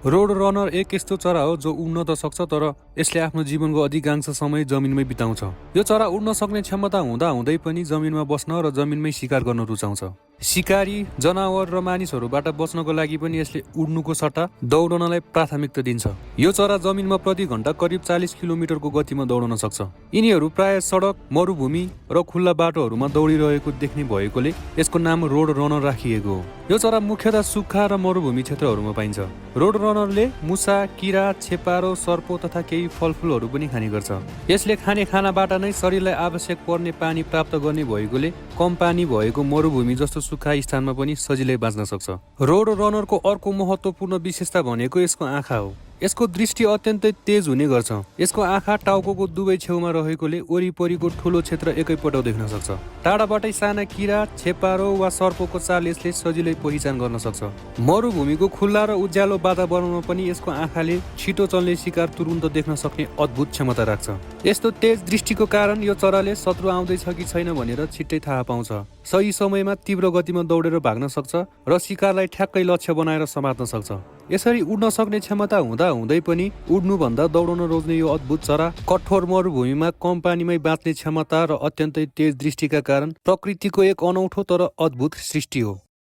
Road runner एक यस्तो चरा हो जो उड्न त सक्छ तर यसले आफ्नो जीवनको अधिकांश समय जमिनमै बिताउँछ। यो चरा उड्न सक्ने क्षमता हुँदा हुँदै पनि जमिनमा बस्न र जमिनमै शिकार गर्न रुचाउँछ। शिकारी, जनावर र मानिसहरूबाट बच्नको लागि पनि यसले उड्नुको सट्टा दौडनलाई प्राथमिकता दिन्छ। यो चरा जमिनमा प्रति घण्टा करिब 40 किलोमिटरको गतिमा दौडन सक्छ। यिनीहरू प्राय सडक, मरुभूमि र खुल्ला बाटोहरूमा दौडिरहेको देख्ने भएकोले यसको नाम रोड रनर राखिएको हो। यो चरा मुख्यतः सुक्खा र मरुभूमि क्षेत्रहरूमा पाइन्छ। रोड रनरले मुसा, किरा, छेपारो, सर्पो तथा केही फलफुलहरू पनि खाने गर्छ। यसले खाने खानाबाट नै शरीरलाई आवश्यक पर्ने पानी प्राप्त गर्ने भएकोले कम पानी भएको मरुभूमि जस्तो सुक्खा स्थानमा पनि सजिलै बाँच्न सक्छ। रोड रनरको अर्को महत्त्वपूर्ण विशेषता भनेको यसको आँखा हो। यसको दृष्टि अत्यन्तै तेज हुने गर्छ। यसको आँखा टाउकोको दुवै छेउमा रहेकोले वरिपरिको ठुलो क्षेत्र एकैपटक देख्न सक्छ। टाढाबाटै साना किरा, छेपारो वा सर्पको चाल यसले सजिलै पहिचान गर्न सक्छ। मरुभूमिको खुल्ला र उज्यालो वातावरणमा पनि यसको आँखाले छिटो चल्ने शिकार तुरुन्त देख्न सक्ने अद्भुत क्षमता राख्छ। यस्तो तेज दृष्टिको कारण यो चराले शत्रु आउँदैछ कि छैन भनेर छिट्टै थाहा पाउँछ। सही समयमा तीव्र गतिमा दौडेर भाग्न सक्छ र शिकारलाई ठ्याक्कै लक्ष्य बनाएर समात्न सक्छ। यसरी उड्न सक्ने क्षमता हुँदा हुँदै पनि उड्नुभन्दा दौडन रोज्ने यो अद्भुत चरा कठोर मरुभूमिमा कम पानीमै बाँच्ने क्षमता र अत्यन्तै तेज दृष्टिका कारण प्रकृतिको एक अनौठो तर अद्भुत सृष्टि हो।